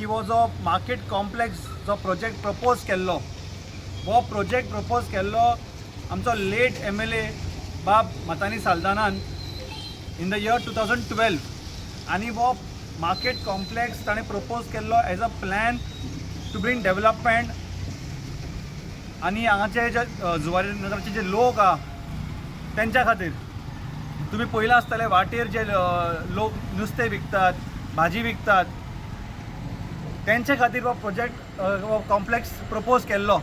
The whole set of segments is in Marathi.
की वो जो मार्केट कॉम्प्लेक्स जो प्रोजेक्ट प्रपोज केल्लो वो प्रोजेक्ट प्रपोज केल्लो आमचो लेट MLA बाब मतानी साल्दानान इन द इयर 2012 आनी वो मार्केट कॉम्प्लेक्स ताणें प्रपोज केल्लो as a plan to bring development आनी हांगाचे जे जुवारी नगराचे जे लोक आहा तेंच्या खातीर तुम्ही पयलां आसतले वाटेर जे लोक नुस्तें विकतात भाजी विकतात तेंचे खातीर हो प्रोजेक्ट हो कॉम्प्लेक्स प्रपोज केल्लो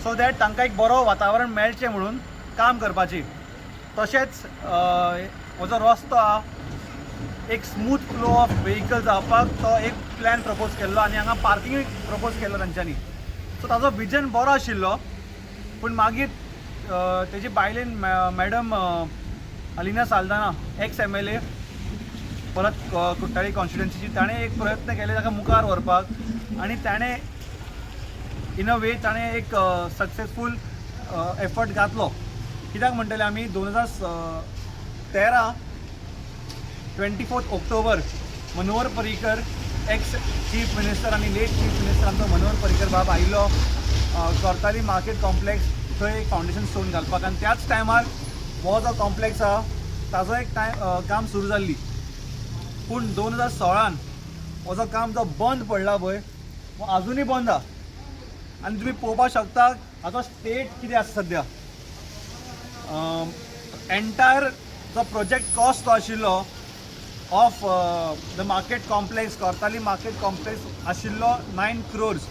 सो दॅट तांकां एक बरो वातावरण मेळचें म्हणून काम करपाची तशेंच हो जो रस्तो आहा एक स्मूथ फ्लो ऑफ व्हेकल जावपाक तो एक प्लॅन प्रपोज केल्लो आनी हांगा पार्किंगूय प्रपोज केल्लो तांच्यांनी सो ताजो विजन बरो आशिल्लो पूण मागीर तेजी बायलेन madam Alina Saldanha x MLA परत कुट्टाळी कॉन्स्टिट्युएन्सीची ताणें एक प्रयत्न केले ताका मुखार व्हरपाक आनी ताणें इन अ वे ताणें एक सक्सेसफूल एफर्ट घातलो कित्याक म्हणटले आमी 2013 24 October Manohar Parrikar ex chief minister आनी लेट चीफ मिनिस्टर आमचो मनोहर पर्रीकर बाब आयिल्लो कोर्ताली मार्केट कॉम्प्लेक्स थंय एक फावंडेशन स्टोन घालपाक आनी त्याच टायमार हो जो कॉम्प्लेक्स आहा ताजो एक काम सुरू जाल्ली पूण 2016 हो जो काम जो बंद पडला पळय हो अजुनूय बंद आहा आनी तुमी पळोवपाक शकता हाचो स्टेट कितें आसा सद्या एंटायर जो प्रोजेक्ट कॉस्ट जो आशिल्लो ऑफ द मार्केट कॉम्प्लेक्स कोर्ताली मार्केट कॉम्प्लेक्स आशिल्लो 9 crores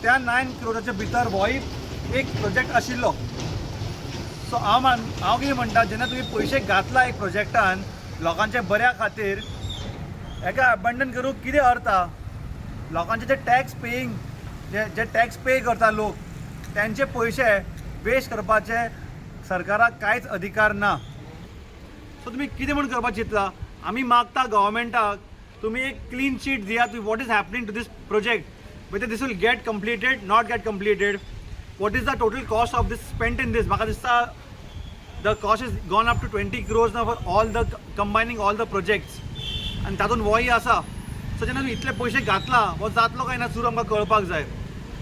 त्या 9 crores भितर होय एक प्रोजेक्ट आशिल्लो सो हांव कितें म्हणटा जेन्ना तुमी पयशे घातला एक प्रोजेक्टान लोकांचे बऱ्या खातीर हेका अबंडन करूंक कितें अर्थ आहा लोकांचे जे टॅक्स पेईंग जे टॅक्स पे करता लोक त्यांचे पयशे वेस्ट करपाचे सरकाराक कांयच अधिकार ना सो तुमी कितें म्हण करपाक चिंतला आमी मागता गव्हर्मेंटाक तुमी एक क्लीन शीट दियात what is happening to this project whether this will get completed not get completed what is the total cost of this spent in this म्हाका दिसता the cost is gone up to 20 crores ना for all the combining all the projects आनी तातूंत होय आसा सो जेन्ना तुमी इतले पयशे घातला हो जातलो काय ना सुरू आमकां कळपाक जाय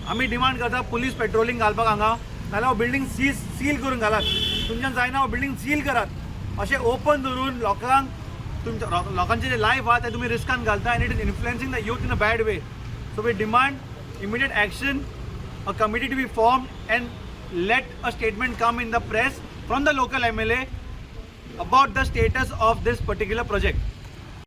आमी डिमांड करता पुलीस पेट्रोलिंग घालपाक हांगा नाल्यार हो बिल्डींग सील करून घालात तुमच्यान जायना हो बिल्डींग सील करात अशें ओपन धरून लोकांक तुमच्या लोकांचे जे लायफ आहा ते तुमी रिस्कान घालता आनी it is influencing the youth in a bad way so we demand immediate action a committee to be formed and let a statement come in the press from the local MLA about the status of this particular project.